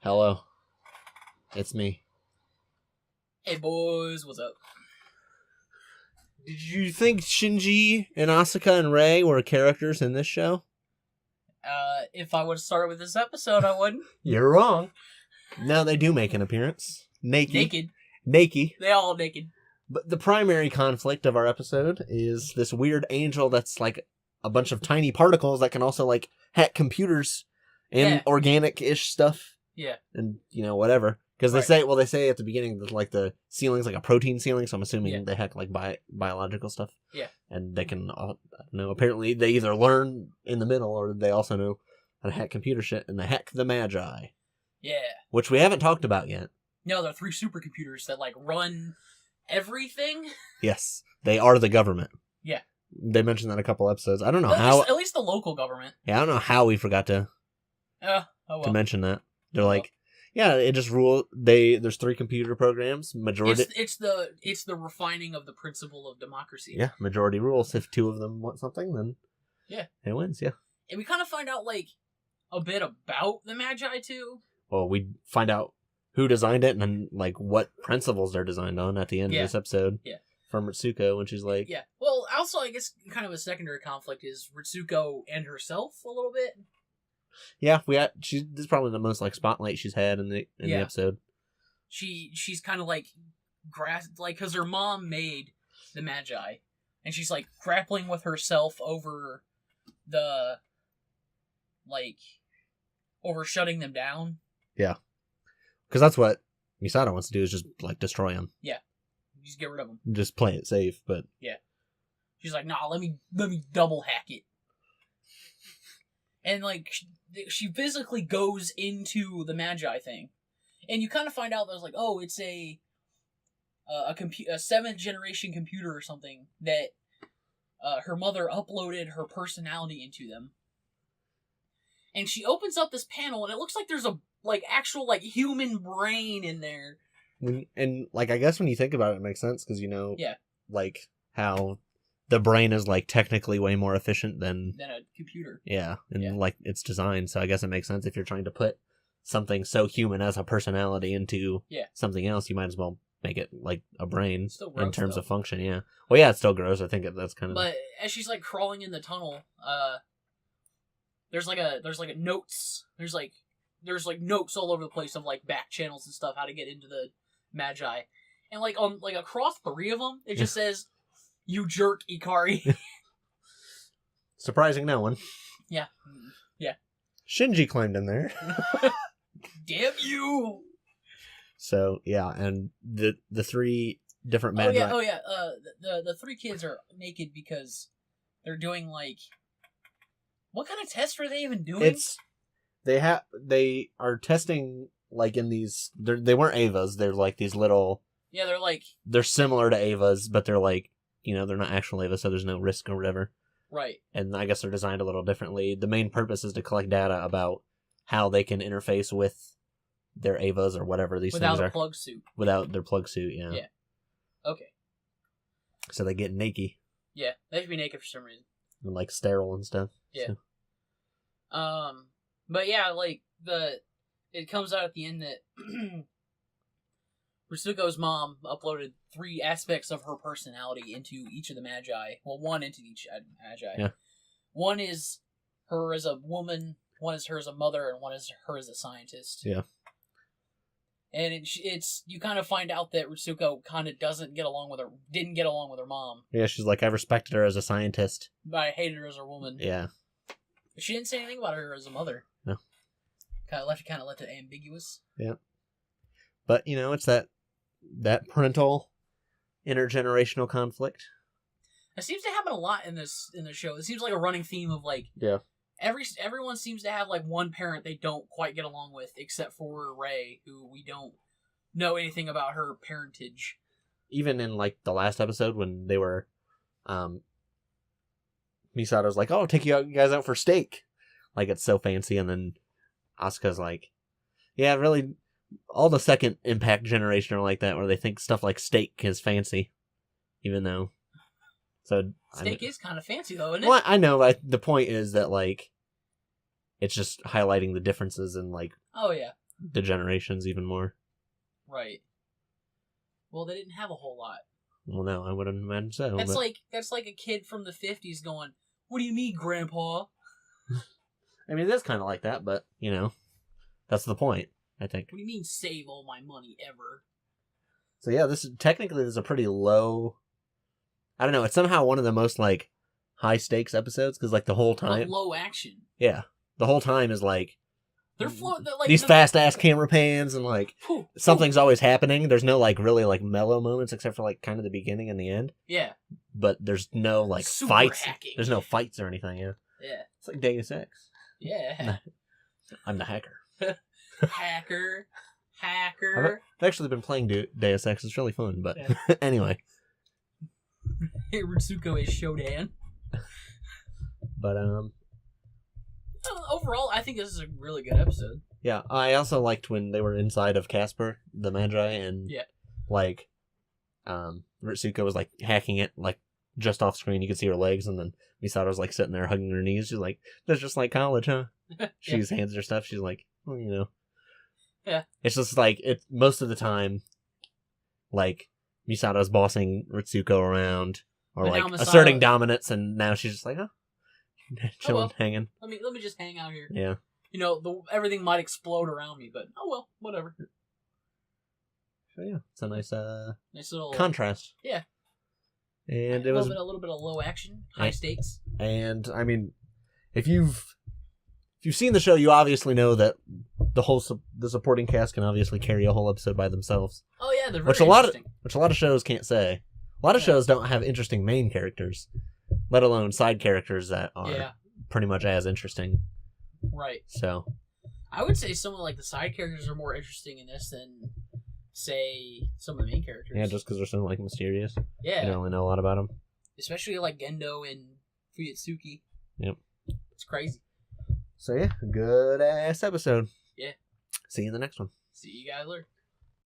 Hello. It's me. Hey boys, what's up? Did you think Shinji and Asuka and Rei were characters in this show? If I would have started with this episode, I wouldn't. You're wrong. No, they do make an appearance. Naked. They all naked. But the primary conflict of our episode is this weird angel that's like a bunch of tiny particles that can also like hack computers and organic-ish stuff. Yeah. And, whatever. Because they say at the beginning that like the ceiling's like a protein ceiling, so I'm assuming they hack like biological stuff. Yeah. And they can, apparently they either learn in the middle or they also know how to hack computer shit, and they hack the Magi. Yeah. Which we haven't talked about yet. No, they're 3 supercomputers that like run everything. Yes. They are the government. Yeah. They mentioned that a couple episodes. I don't know how. At least the local government. Yeah, I don't know how we forgot to mention that. They're like, yeah, it just rule. There's 3 computer programs. Majority. It's the refining of the principle of democracy. Yeah, majority rules. If 2 of them want something, then it wins. Yeah. And we kind of find out like a bit about the Magi too. Well, we find out who designed it and then like what principles they're designed on at the end of this episode. Yeah. From Ritsuko when she's like... Yeah. Well, also, I guess kind of a secondary conflict is Ritsuko and herself a little bit. Yeah, this is probably the most like spotlight she's had in the episode. She's kind of like because her mom made the Magi, and she's like grappling with herself over over shutting them down. Yeah, because that's what Misato wants to do, is just like destroy them. Yeah, just get rid of them. Just play it safe, but she's like, nah, let me double hack it. And, like, she physically goes into the Magi thing. And you kind of find out that it's like, oh, it's a 7th generation computer or something that her mother uploaded her personality into them. And she opens up this panel, and it looks like there's a, like, actual, like, human brain in there. And, like, I guess when you think about it, it makes sense, because, like, how... the brain is, like, technically way more efficient than a computer. Yeah, and, like, it's designed, so I guess it makes sense if you're trying to put something so human as a personality into something else, you might as well make it, like, a brain in terms of function, Well, yeah, it still grows, I think that's kind of... But as she's, like, crawling in the tunnel, there's notes. There's notes all over the place of, like, back channels and stuff, how to get into the Magi. And, like, on, like, across 3 of them, it just says... You jerk, Ikari. Surprising no one. Yeah. Yeah. Shinji climbed in there. Damn you! So, yeah, and the 3 different Magi... The 3 kids are naked because they're doing, like... What kind of tests are they even doing? They are testing, like, in these... They weren't Avas, they're, like, these little... Yeah, they're, like... They're similar to Avas, but they're, like... they're not actual Ava, so there's no risk or whatever. Right. And I guess they're designed a little differently. The main purpose is to collect data about how they can interface with their Avas or whatever these things are. Without a plug suit. Without their plug suit, yeah. Yeah. Okay. So they get naked. Yeah, they have to be naked for some reason. And, like, sterile and stuff. Yeah. So. But yeah, like, it comes out at the end that... Ritsuko's mom uploaded 3 aspects of her personality into each of the Magi. Well, 1 into each Magi. Yeah. 1 is her as a woman, 1 is her as a mother, and 1 is her as a scientist. Yeah. And it's you kind of find out that Ritsuko kind of didn't get along with her mom. Yeah, she's like, I respected her as a scientist, but I hated her as a woman. Yeah. But she didn't say anything about her as a mother. No. Kind of left it ambiguous. Yeah. But it's that parental intergenerational conflict. It seems to happen a lot in this show. It seems like a running theme of like everyone seems to have like one parent they don't quite get along with, except for Rei, who we don't know anything about her parentage. Even in like the last episode when they were Misato's like, "Oh, I'll take you guys out for steak." Like it's so fancy, and then Asuka's like, "Yeah, really." All the second Impact generation are like that, where they think stuff like steak is fancy, even though. So steak is kind of fancy, though, isn't it? Well, I know. The point is that like, it's just highlighting the differences in like. Oh yeah. the generations even more. Right. Well, they didn't have a whole lot. Well, no, I wouldn't imagine so. That's but... like a kid from the 50s going, "What do you mean, Grandpa?" I mean, it is kind of like that, but, you know, that's the point, I think. What do you mean, save all my money ever? So yeah, this is a pretty low... I don't know, it's somehow one of the most, like, high-stakes episodes, because, like, the whole time... But low action. Yeah. The whole time is, like... They're like... These fast-ass camera pans, and, like, something's always happening. There's no, like, really, like, mellow moments, except for, like, kind of the beginning and the end. Yeah. But there's no, like, Super fights. hacking. There's no fights or anything, yeah. Yeah. It's like Deus Ex. Yeah. I'm the hacker. Hacker. I've actually been playing Deus Ex. It's really fun, but anyway. Hey, Ritsuko is Shodan. But, overall, I think this is a really good episode. Yeah, I also liked when they were inside of Casper, the Magi, and, like, Ritsuko was, like, hacking it, like, just off screen. You could see her legs, and then Misato's, like, sitting there hugging her knees. She's like, that's just like college, huh? She hands her stuff. She's like, well, you know. Yeah. It's just, like, most of the time, like, Misato's bossing Ritsuko around, or, but like, asserting dominance, and now she's just like, huh? Chilling, hanging. Let me just hang out here. Yeah. You know, everything might explode around me, but oh well, whatever. So yeah, it's a nice little contrast. Yeah. And a little bit of low action, high stakes. And I mean, if you've seen the show, you obviously know that the supporting cast can obviously carry a whole episode by themselves. Oh yeah, they're very interesting. Which a lot of shows can't say. A lot of shows don't have interesting main characters, let alone side characters that are pretty much as interesting. Right. So, I would say some of like the side characters are more interesting in this than, say, some of the main characters. Yeah, just because they're so like mysterious. Yeah. You don't really know a lot about them. Especially like Gendo and Fuyutsuki. Yep. It's crazy. So yeah, good ass episode. Yeah. See you in the next one. See you guys later.